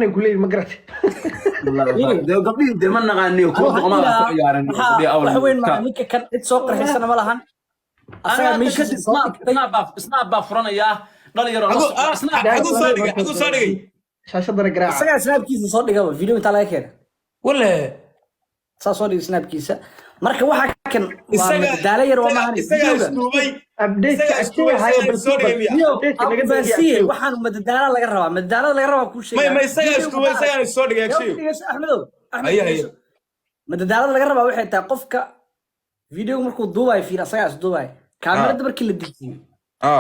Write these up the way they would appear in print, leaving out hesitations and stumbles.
يقول لي مقرت ده قبل ده ما نغني وكنت ما عيارن دي اول وحوين ما نيك كان تصوق رحسنا ما لهن انا مش سناب بافرنيا دليرو حقو صادقي شاشه درجه isaga snapkiisa soo dhigaba video inta laga keenay wala saa soo dhig snapkiisa marka waxa kan waa daala yar waa maahan isaga isduubay update isduubay soo basiye waxaan madadaala laga rabaa ku sheegay ma isaga isduubay isaga soo dhigay agshay axmedow ay madadaala laga rabaa waxay tahay qofka video markuu duubay fiir asaga isduubay kaamirada markii la dejiyo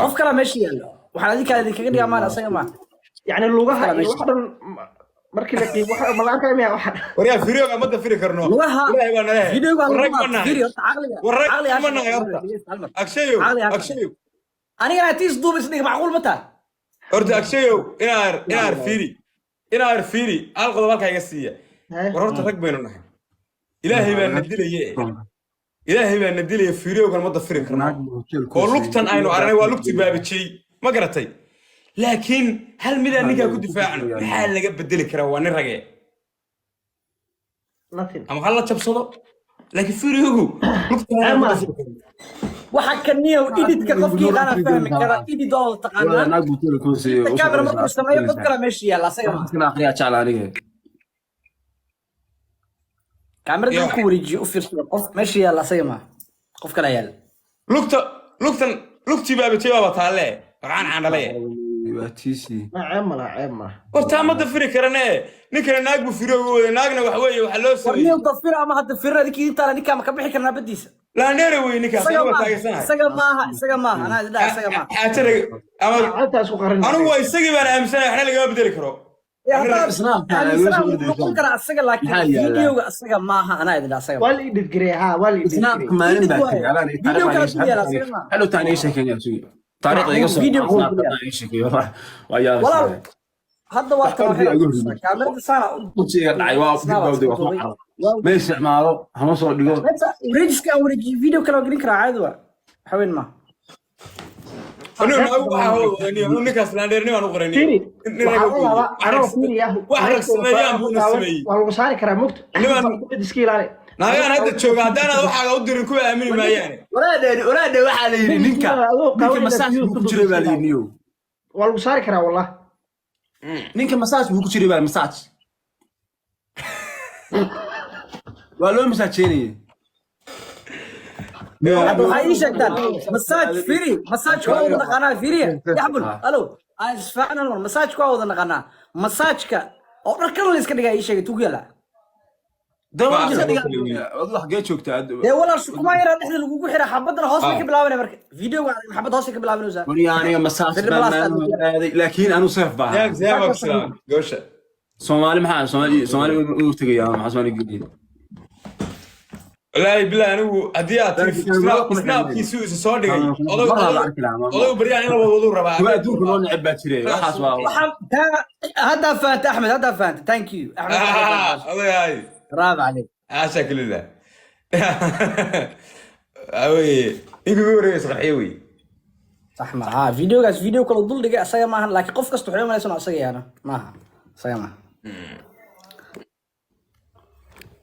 qof kala meesha yaalo waxaan adinka kaga dhigaa maan asaga ma يعني اللغة واحدة مركي لك واحد ما لعنك يا واحد وريا فيديو ما تفرق كرنو لغة فيديو قال فيديو عقلي اكشيو انا قاعد تصدم بس معقول متى ورد اكشيو انا فيري القضاء بالك هيga siiya wararta rag baynu nahay ilaahay baa nadilay fiidiyowga ma dafiri karno oo lugtan aynu aragnay waa lugti baabijay ma garatay laakiin hal mid aan ninka ku difaacno maxaa laga bedeli karaa waa nin ragee ama hal la jabsado laakiin fiidiyowgu waxa kaniyo ididka qofkii qana fahmi kara idid oo taqaana kamera markuu sameeyo qof kala meesha yaala asaga ma akhriya jaclaaniga kamerada ku wareejiyo u fiirsado qof meesha yaala asaga ma qof kala yaala lugti baabijay waa taale waxaan candhalay واتيسي عمره ورتا ما دفري كرنه نكنا ناق بفيرو ناقنا waxa weeye waxa loo sameeyay warniyo dafir ama had dafirada kiinta la ninka ma ka bixi karna badiisa la neere weey ninka waa taageysanahay isaga maaha ana ida isaga maaha xaajada ama انت اسو قرن anigu waa isagii baan aaminsanahay waxna laga bedeli karo isaga laakiin videoga isaga maaha ana ida isaga والي يدد غريها والي يدد كمان باكي حلو تاني شيء يا سوي طريقه يقص فيديو ويا هذا وقت كاميرا ساعه شيء دعي waa ما استعماله هم soo dhigo وريجسكا وريجي فيديو kala gelin kara caadi waa haween ma أنا نكاس لاندرني وأنا قرني. واحد سميان بون سمي. والله صار كرامك. نما ديسكي لاري. ناقة هذا تشوف هذا واحد أودر كوي أمين ما يعني. ولا واحد نينكا مساج بوكجري بالينيو. والله صار كرا والله. نينكا مساج بوكجري بالمساج. والله مساجيني. هذا عايش جدا مساج فيري مساج كوا وضع قناة فيري يا حبل ألو عايز فعلا مساج كوا وضع قناة مساج كا أو ركنا اللي سكني جاي شيء تقوله ده والله جيت شوكت ده ولا شو ما يرى نحن اللي نقول حنا حبضنا هاسك بلاونا مرك فيديو قاعد حبض هاسك بلاونا وزا يعني مساج لكن أنا صيف بقى زي ما بسلام جوشة سومالي محل سومالي وتجي يا مع سومالي جديد لا بلا أنا أديات سناب كيسو صادق الله بريان أنا وضو ربع ما أدور كلون عباد شري وحاس هذا فانت أحمد هذا فانت ثانك يو أحمد الله يعي راب عليك شكل الله أوي إنك بيوري صحيوي صح ما ها فيديو كله ضل دقيقة سيا معها لكن قف كستحيل ما ليس ناقصية أنا معها سيا معها